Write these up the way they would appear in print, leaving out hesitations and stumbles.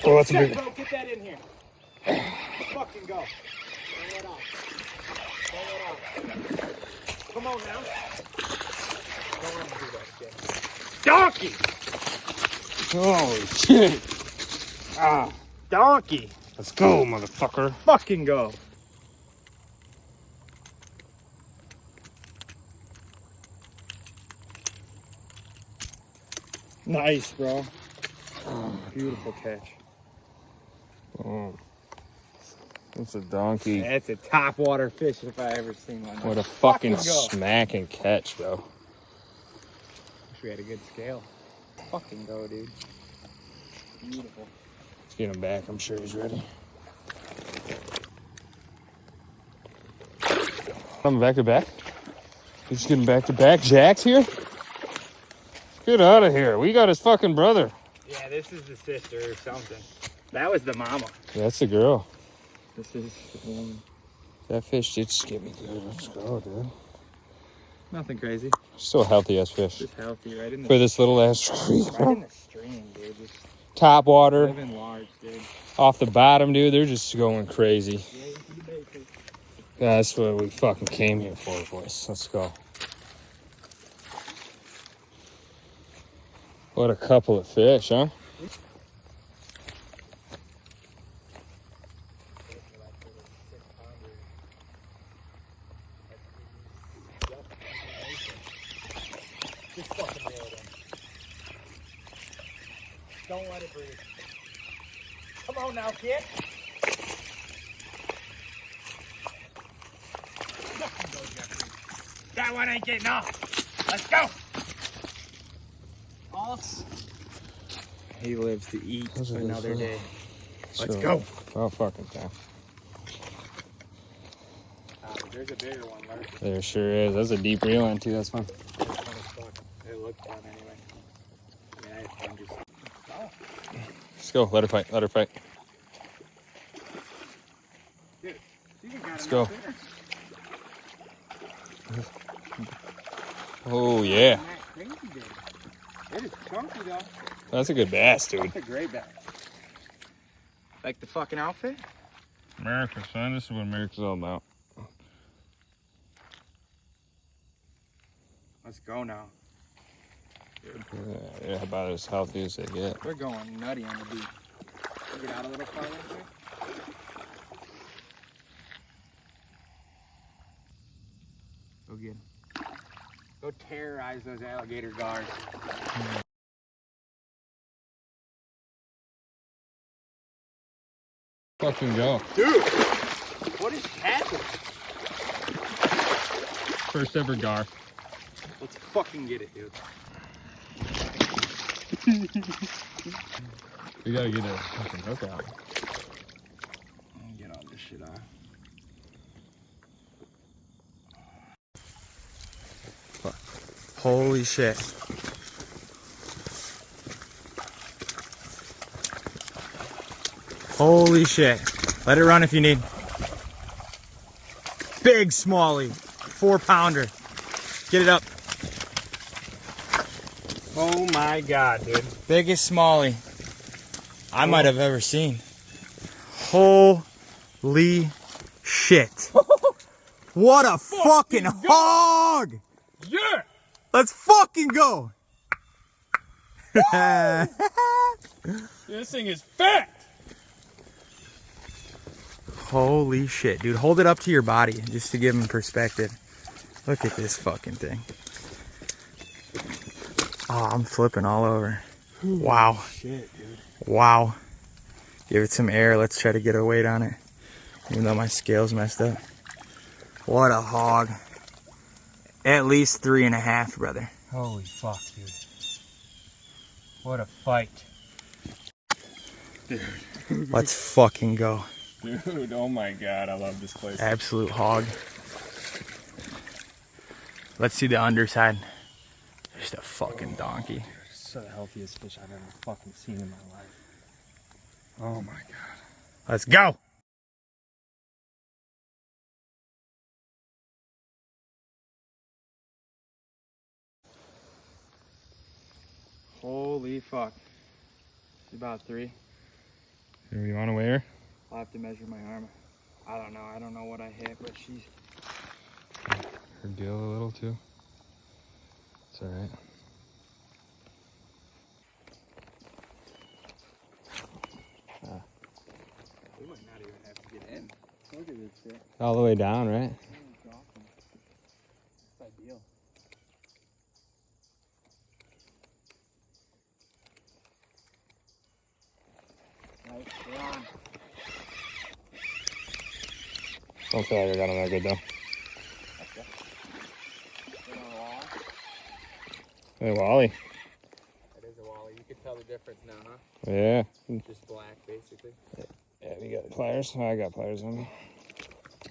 Oh, that's a big one. Get that in here. Fucking go. Bring it up. Bring it up. Come on now. Don't want to do that shit. Donkey! Holy shit. Ah, donkey. Let's go, motherfucker. Fucking go. Nice, bro. Beautiful catch. Oh. That's a donkey. That's a top water fish if I ever seen one. What a fucking go. smack and catch, bro. Wish we had a good scale. Fucking go, dude. Beautiful. Let's get him back. I'm sure he's ready. I'm back to back. He's just getting back to back. Jack's here. Get out of here. We got his fucking brother. Yeah, this is the sister or something. That was the mama. That's the girl. This is the woman. That fish did just get me good. Let's go, dude. Nothing crazy. Still a healthy ass fish. Just healthy, right in the For this little ass tree. right in the stream, dude. Just Top water. living large, dude. Off the bottom, dude. They're just going crazy. Yeah, you basic. That's what we fucking came here for, boys. Let's go. What a couple of fish, huh? Just fucking reel it in. Don't let it breathe. Come on now, kid. Fucking go, Jeffrey. That one ain't getting off. Let's go. Off. He lives to eat another day. Let's go. Oh, fucking time. There's a bigger one, Larry. There sure is. That's a deep reel in, too. That's fun. It looked fun anyway. I mean, I had fun just... Oh. Let's go. Let her fight. Let her fight. Dude, you even got Let's enough go. there. Oh, yeah. Crazy, dude. It is chunky, though. That's a good bass, dude. That's a great bass. Like the fucking outfit? America, son. This is what America's all about. Let's go now. Dude. Yeah, about as healthy as they get. We're going nutty on the beach. Get out a little farther here. Go get him. Go terrorize those alligator guards. Fucking go. Dude, what is happening? First ever gar. Let's fucking get it, dude. We gotta get a fucking hook out. Get all this shit off. Holy shit. Holy shit. Let it run if you need. Big smallie. 4-pounder. Get it up. Oh my god, dude. Biggest smallie I might have ever seen. Holy shit. What a fucking hog! Yeah! Let's fucking go! This thing is fat! Holy shit, dude. Hold it up to your body just to give him perspective. Look at this fucking thing. Oh, I'm flipping all over. Wow. Shit, dude. Wow. Give it some air. Let's try to get a weight on it. Even though my scale's messed up. What a hog. At least 3.5, brother. Holy fuck, dude. What a fight. Dude. Let's fucking go. Dude, oh my god, I love this place. Absolute hog. Let's see the underside. Just a fucking donkey. It's the healthiest fish I've ever fucking seen in my life. Oh my god. Let's go. Holy fuck. It's about 3. You want to weigh her? I'll have to measure my arm. I don't know. I don't know what I hit, but she's... Her gill a little too. It's all right. We might not even have to get in. Look at this shit. All the way down, right? It's awesome. It's ideal. Nice run. Don't feel like I got him that good though. Okay. Get on a wall. Hey, Wally. That is a wally. You can tell the difference now, huh? Yeah. Just black, basically. Yeah, you got pliers? I got pliers on me.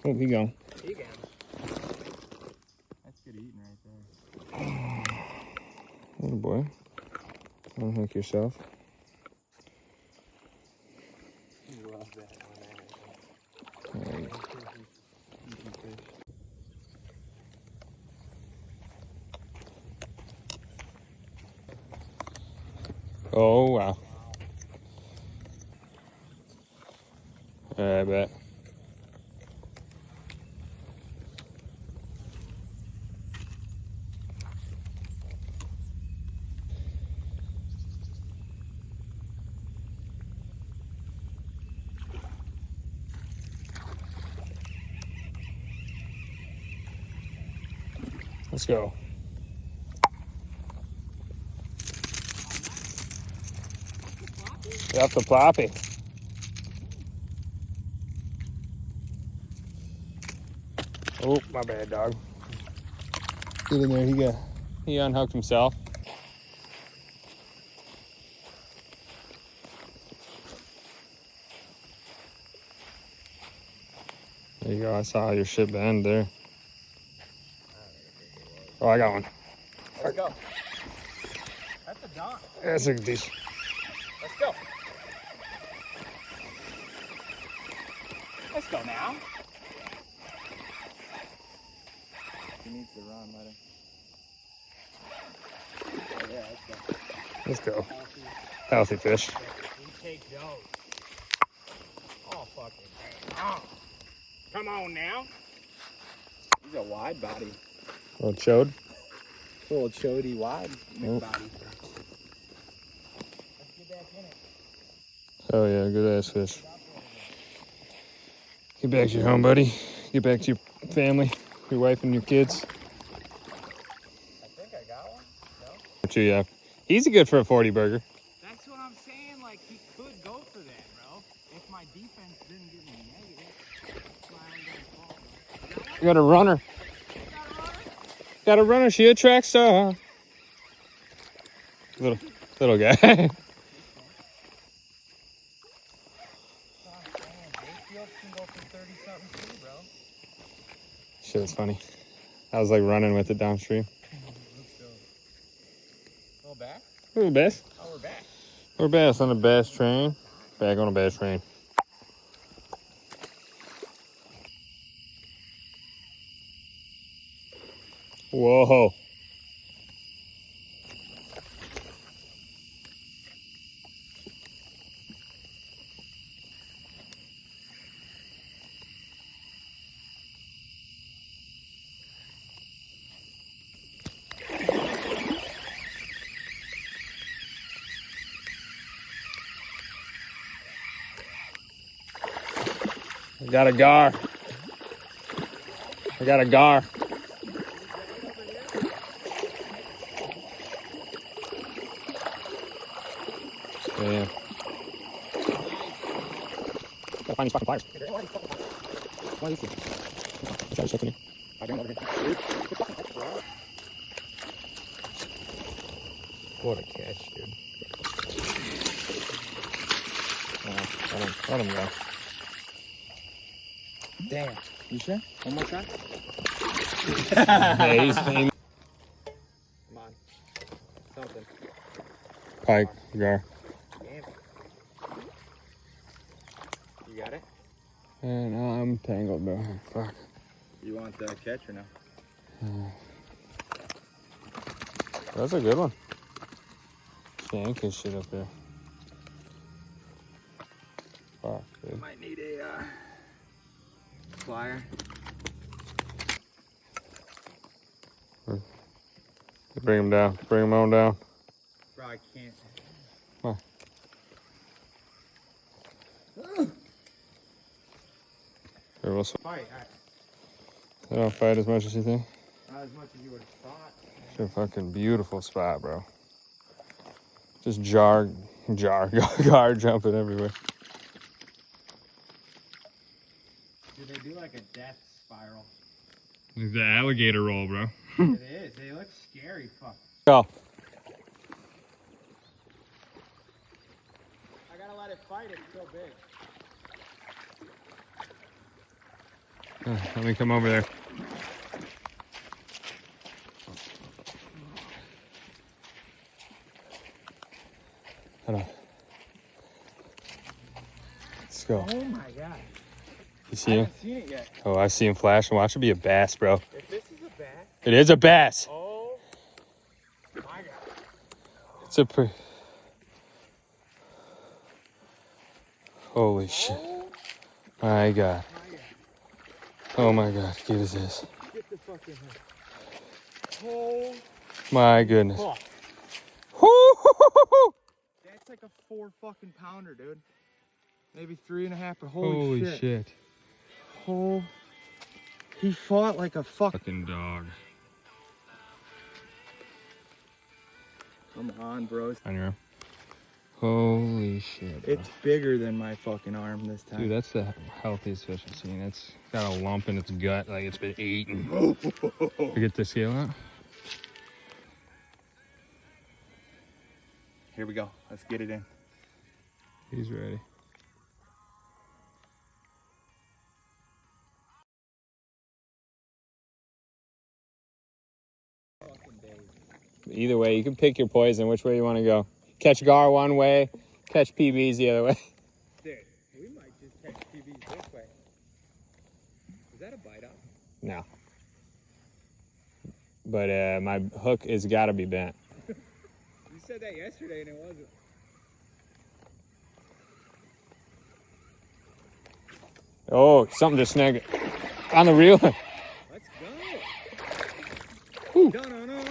Oh, he gone. You got him. That's good eating right there. Oh boy. Unhook yourself. You love that There you go. Oh wow. I bet. Let's go. Yep, the ploppy. Oh, my bad, dog. Get in there. He unhooked himself. There you go. I saw your shit bend there. Oh, I got one. Let's go. That's a dog. That's a decent. Let's go. Let's go now. He needs to run, let him. Oh, yeah, let's go. Let's go. Healthy. Healthy fish. We take those. Oh, fucking hell. Oh. Come on now. He's a wide body. Little chode. Little chody wide Oh. body. Let's get back in it. Oh yeah, good ass fish. Get back to your home, buddy. Get back to your family, your wife and your kids. I think I got one. No? What you have? Easy good for a 40 burger. That's what I'm saying. Like, he could go for that, bro. If my defense didn't give me negative. That's why I'm gonna fall, bro. You got a runner. Got a runner? Got a runner. She a track star. Little guy. That's what I'm saying. Bayfield can go for 30-something too, bro. Shit, it's funny. I was like running with it downstream. Let's go. Little back? Ooh, bass. Oh, we're back. We're bass on a bass train. Back on a bass train. Whoa. I got a gar. I got a gar. Yeah. Gotta find these fucking pliers. Why are you here? Try to check in here. What a catch, dude. Let him go. Damn. You sure? One more try? Hey, he's Come on. Something. pike, gar. Damn. You got it? And I'm tangled, bro. Fuck. You want the catch or no? That's a good one. Shank his shit up there. fuck, dude. Might need a plier. Bring him down. Bring him on down. Bro, I can't. Why? Here, we'll Fight. they don't fight as much as you think. Not as much as you would have thought. It's a fucking beautiful spot, bro. Just guard jumping everywhere. Dude, they do like a death spiral. Like the alligator roll, bro. It is. They look scary. Fuck. Go. I gotta let it fight. It's so big. Let me come over there. Hold on. Let's go. Oh my god. You I see him? haven't seen it yet. Oh, I see him flashing. Watch it be a bass, bro. If this is a bat. It is a bass. Oh my god. It's a Holy shit. Oh My God. my god. Oh my God. Get his ass. Get the fucking head. Oh My goodness. fuck. Woo-hoo-hoo-hoo-hoo. That's like a 4 fucking pounder, dude. Maybe 3.5. But holy, Holy shit. shit. Oh. He fought like a Fucking dog. Come on, bros. On your arm. Holy shit, bro. It's bigger than my fucking arm this time. Dude, that's the healthiest fish I've seen. It's got a lump in its gut like it's been eaten. You get the scale out? Here we go. Let's get it in. He's ready. Either way, you can pick your poison, which way you want to go. Catch gar one way, catch PBs the other way. Dude, we might just catch TVs this way. Is that a bite off? No. But my hook has got to be bent. You said that yesterday and it wasn't. Oh, something just snagged it. On the reel. Let's go. Ooh. No, no, no, no.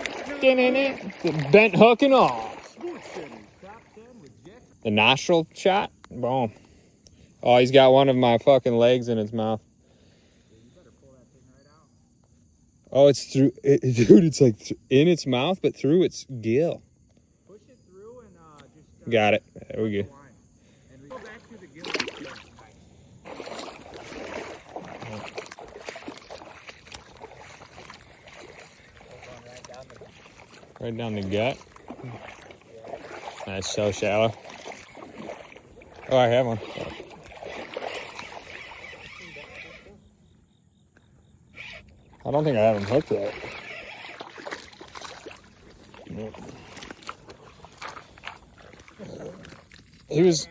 The bent hook and all. Sports City. Top 10 with Jeff. The nostril shot. Boom. Oh, he's got one of my fucking legs in his mouth. You better pull that thing right out. Oh, it's through. Dude, it's like in its mouth, but through its gill. Push it through and just... Got it. There we go. And we go back through the gill. Right down the gut. That's so shallow. Oh, I have one. I don't think I have him hooked right. Nope. He was